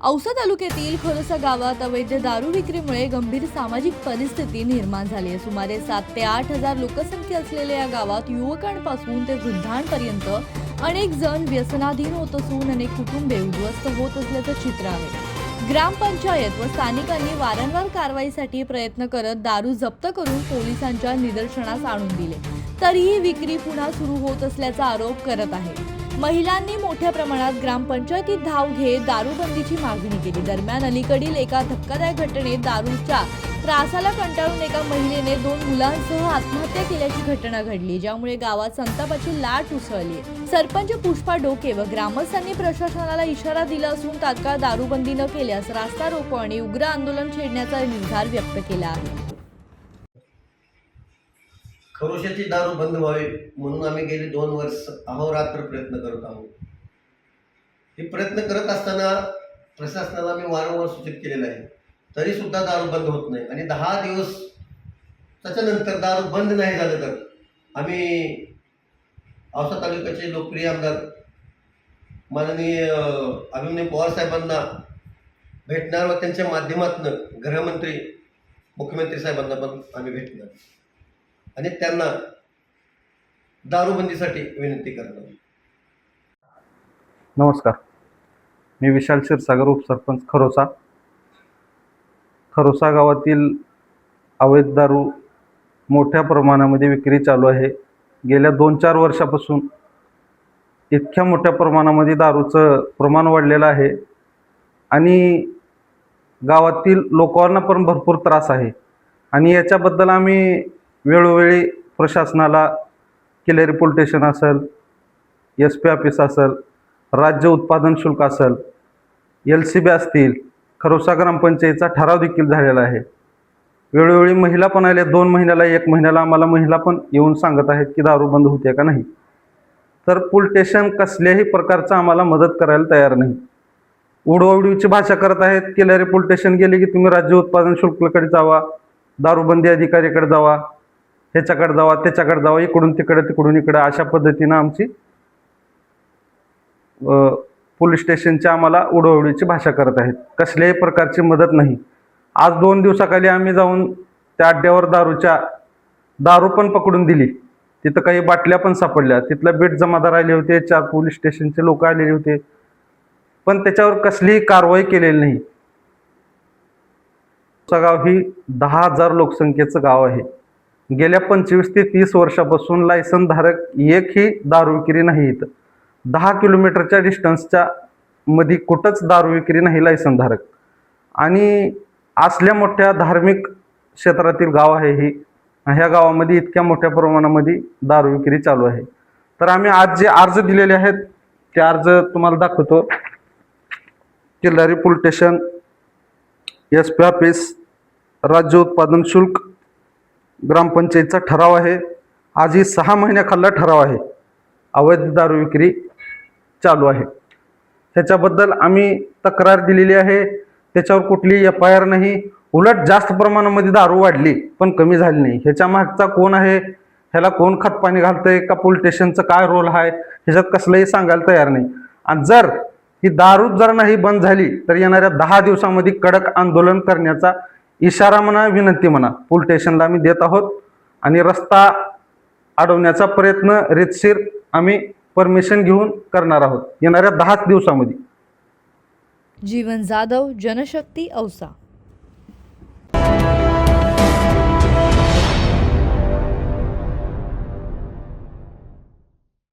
औसा तालुक्यातील खोलसा गावात अवैध दारू विक्रीमुळे गंभीर सामाजिक परिस्थिती निर्माण झाली आहे। सुमारे 7 ते 8 हजार लोकसंख्या असलेल्या या गावात युवकांपासून ते वृद्धांपर्यंत अनेक जण व्यसनाधीन होत असून अनेक कुटुंबे उद्ध्वस्त होत असल्याचं चित्र आहे। ग्रामपंचायत व स्थानिकांनी वारंवार कारवाईसाठी प्रयत्न करत दारू जप्त करून पोलिसांच्या निदर्शनास आणून दिले, तरीही विक्री पुन्हा सुरू होत असल्याचा आरोप करत आहे। महिलांनी मोठ्या प्रमाणात ग्रामपंचायतीत धाव घेत दारूबंदीची मागणी केली। दरम्यान अलीकडील एका धक्कादायक घटनेत दारूच्या त्रासाला कंटाळून एका महिलेने 2 मुलांसह आत्महत्या केल्याची घटना घडली, ज्यामुळे गावात संतापाची लाट उसळली। सरपंच पुष्पा डोके व ग्रामस्थांनी प्रशासनाला इशारा दिला असून तात्काळ दारूबंदी न केल्यास रास्ता रोको आणि उग्र आंदोलन छेडण्याचा निर्धार व्यक्त केला आहे। खरोशाची दारू बंद व्हावी म्हणून आम्ही गेली 2 वर्ष अहोरात्र प्रयत्न करत आहोत। हे प्रयत्न करत असताना प्रशासनाला मी वारंवार सूचित केलेलं आहे, तरी सुद्धा दारू बंद होत नाही आणि 10 दिवस त्याच्यानंतर दारू बंद नाही झालं तर आम्ही औसा तालुक्याचे लोकप्रिय आमदार माननीय अभिमन्यू पवार साहेबांना भेटणार व त्यांच्या माध्यमातून गृहमंत्री मुख्यमंत्री साहेबांना पण आम्ही भेटणार आणि त्यांना दारूबंदीसाठी विनंती करणार। नमस्कार, मी विशाल क्षीरसागर उपसरपंच खरोसा गावातील अवैध दारू मोठ्या प्रमाणामध्ये विक्री चालू आहे। गेल्या 2-4 वर्षापासून इतक्या मोठ्या प्रमाणामध्ये दारूचं प्रमाण वाढलेलं आहे आणि गावातील लोकांना पण भरपूर त्रास आहे आणि याच्याबद्दल आम्ही वेळोवेळी प्रशासनाला किल्लेरी पोलीस स्टेशन असेल, SP ऑफिस असेल, राज्य उत्पादन शुल्क असेल, LCB असतील, खरोसा ग्रामपंचायतीचा ठराव देखील झालेला आहे। वेळोवेळी महिला पण आल्या, 2 महिन्याला 1 महिन्याला आम्हाला महिला पण येऊन सांगत आहेत की दारू बंद होते का नाही, तर पोलीस स्टेशन कसल्याही प्रकारचा आम्हाला मदत करायला तयार नाही। उडवाउडवीची भाषा करत आहेत। किल्लेरी पोलीस स्टेशन गेले की तुम्ही राज्य उत्पादन शुल्काकडे जावा, दारूबंदी अधिकारीकडे जावा, ह्याच्याकडे जावा, त्याच्याकडे जावा, इकडून तिकडे तिकडून इकडे, अशा पद्धतीनं आमची पोलीस स्टेशनच्या आम्हाला उडवडीची भाषा करत आहेत। कसल्याही प्रकारची मदत नाही। आज 2 दिवसाखाली आम्ही जाऊन त्या अड्ड्यावर दारू पण पकडून दिली। तिथं काही बाटल्या पण सापडल्या, तिथला बेट जमादार आले होते, 4 पोलीस स्टेशनचे लोक आलेले होते, पण त्याच्यावर कसलीही कारवाई केलेली नाही। गाव ही 10,000 लोकसंख्येचं गाव आहे। गेल्या 25 ते 30 वर्षापासून लायसन धारक एकही दारू विक्री नाही। इथं 10 किलोमीटरच्या डिस्टन्सच्या मध्ये कुठंच दारू विक्री नाही लायसन धारक, आणि असल्या मोठ्या धार्मिक क्षेत्रातील गाव आहे ही। ह्या गावामध्ये इतक्या मोठ्या प्रमाणामध्ये दारू विक्री चालू आहे। तर आम्ही आज जे अर्ज दिलेले आहेत ते अर्ज तुम्हाला दाखवतो। Killari police station, SP office, राज्य उत्पादन शुल्क, ग्रामपंचायतीचा ठराव आहे। आज ही 6 महिन्याखालला ठराव आहे। अवैध दारू विक्री चालू आहे, त्याच्याबद्दल आम्ही तक्रार दिलेली आहे। त्याच्यावर कुठली FIR नाही, उलट जास्त प्रमाणामध्ये दारू वाढली पण कमी झाली नाही। ह्याच्या मागचा कोण आहे, ह्याला कोण खतपाणी घालतंय का, पोलीस स्टेशनचा काय रोल आहे, ह्याच्यात कसलंही सांगायला तयार नाही। आणि जर ही दारू जर नाही बंद झाली तर येणाऱ्या 10 दिवसामध्ये कडक आंदोलन करण्याचा इशारा म्हणा, विनंती म्हणा, पोलीस स्टेशनला आम्ही देत आहोत आणि रस्ता अडवण्याचा प्रयत्न रीतशीर आम्ही परमिशन घेऊन करणार आहोत येणाऱ्या 10 दिवसामध्ये। जीवन जाधव, जनशक्ती, औसा।